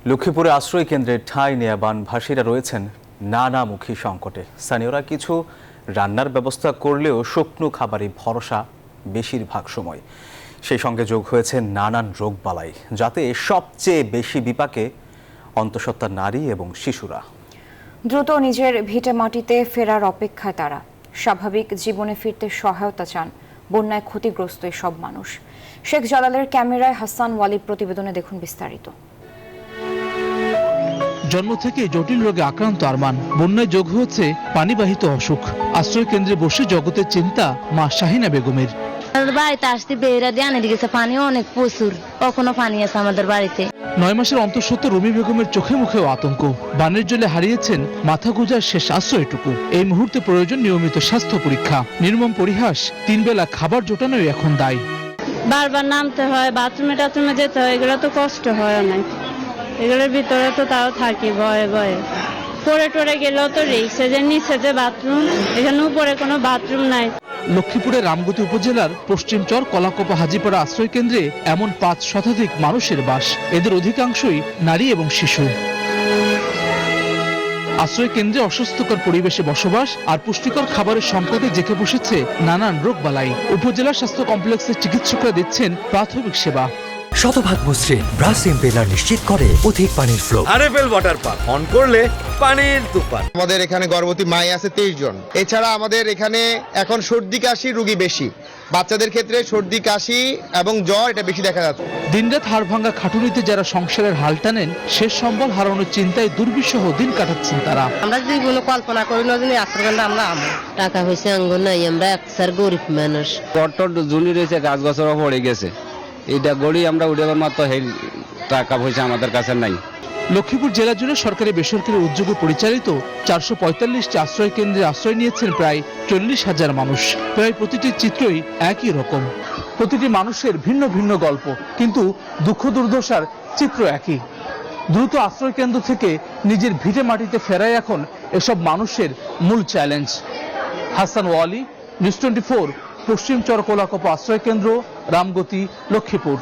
লক্ষ্মীপুরে আশ্রয় কেন্দ্রে ঠাঁই নেয়া বানভাসীরা রয়েছেন নানামুখী সংকটে। স্থানীয়রা কিছু রান্নার ব্যবস্থা করলেও শুকনো খাবারই ভরসা বেশিরভাগ সময়। সেই সঙ্গে যোগ হয়েছে নানান রোগবালাই, যাতে সবচেয়ে বেশি বিপাকে অন্তঃসত্ত্বা নারী এবং শিশুরা। দ্রুত নিজের ভিটে মাটিতে ফেরার অপেক্ষায় তারা। স্বাভাবিক জীবনে ফিরতে সহায়তা চান বন্যায় ক্ষতিগ্রস্ত সব মানুষ। শেখ জালালের ক্যামেরায় হাসান ওয়ালির প্রতিবেদনে দেখুন বিস্তারিত। জন্ম থেকে জটিল রোগে আক্রান্ত আরমান, বন্যায় যোগ হয়েছে পানিবাহিত অসুখ। আশ্রয় কেন্দ্রে বসে জগতের চিন্তা মা শাহিনা বেগমের। বাড়িতে আসতে বেড়া দিয়ে আনে দিয়েছে, পানিও অনেক প্রচুর, কখনো পানি আছে আমাদের বাড়িতে। 9 মাসের অন্তঃসত্ত্বা রুমি বেগমের চোখে মুখেও আতঙ্ক। বানের জলে হারিয়েছেন মাথা গোঁজার শেষ আশ্রয়টুকু। এই মুহূর্তে প্রয়োজন নিয়মিত স্বাস্থ্য পরীক্ষা। নির্মম পরিহাস, 3 বেলা খাবার জোটানোই এখন দায়। বারবার নামতে হয়, বাথরুমে টাথরুমে যেতে হয়, এগুলো তো কষ্ট হয় অনেক। এগুলোর ভিতরে তো তাও থাকি ভয়ে ভয়ে। পরে টরে গেলেও তো রিক্সে যে নিচে যে বাথরুম, এখানে উপরে কোনো বাথরুম নাই। লক্ষ্মীপুরের রামগতি উপজেলার পশ্চিম চর কলাকোপা হাজিপাড়া আশ্রয় কেন্দ্রে এমন 5 শতাধিক মানুষের বাস। এদের অধিকাংশই নারী এবং শিশু। আশ্রয় কেন্দ্রে অস্বাস্থ্যকর পরিবেশে বসবাস আর পুষ্টিকর খাবারের সংকটে জেঁকে বসেছে নানান রোগবালাই। উপজেলা স্বাস্থ্য কমপ্লেক্সের চিকিৎসকরা দিচ্ছেন প্রাথমিক সেবা। শতভাগ মসৃণ ব্রাশ ইম্পেলার নিশ্চিত করে অধিক পানির flow. RFL water pump on করলে পানির তুফান। আমাদের এখানে গর্ভবতী মাই আছে 23 জন। এছাড়া আমাদের এখানে এখন সর্দি কাশি রোগী বেশি। বাচ্চাদের ক্ষেত্রে সর্দি কাশি এবং জ্বর এটা বেশি দেখা যাচ্ছে। দিনরাত হাড় ভাঙা খাটুনিতে যারা সংসারের হাল টানেন, শেষ সম্বল হারানোর চিন্তায় দুর্বিষহ দিন কাটাচ্ছেন তারা। আমরা যদি কোনো কল্পনা করি না যে আশ্রয় আমরা টাকা পয়সা আঙ্গ নাই, আমরা একসার গরিব মানুষ। টর ঝুলি রয়েছে, গাছ গাছরা পড়ে গেছে, এটা গড়ি আমরা উঠে মাত্র টাকা পয়সা আমাদের কাছে নাই। লক্ষ্মীপুর জেলা জুড়ে সরকারি বেসরকারি উদ্যোগে পরিচালিত 445টি আশ্রয় কেন্দ্রে আশ্রয় নিয়েছেন প্রায় 40,000 মানুষ। প্রায় প্রতিটি চিত্রই একই রকম। প্রতিটি মানুষের ভিন্ন ভিন্ন গল্প, কিন্তু দুঃখ দুর্দশার চিত্র একই। দ্রুত আশ্রয় কেন্দ্র থেকে নিজের ভিটে মাটিতে ফেরাই এখন এসব মানুষের মূল চ্যালেঞ্জ। হাসান ওয়ালি, নিউজ 24, পশ্চিম চর কলাকোপা আশ্রয় কেন্দ্র, রামগতি, লক্ষ্মীপুর।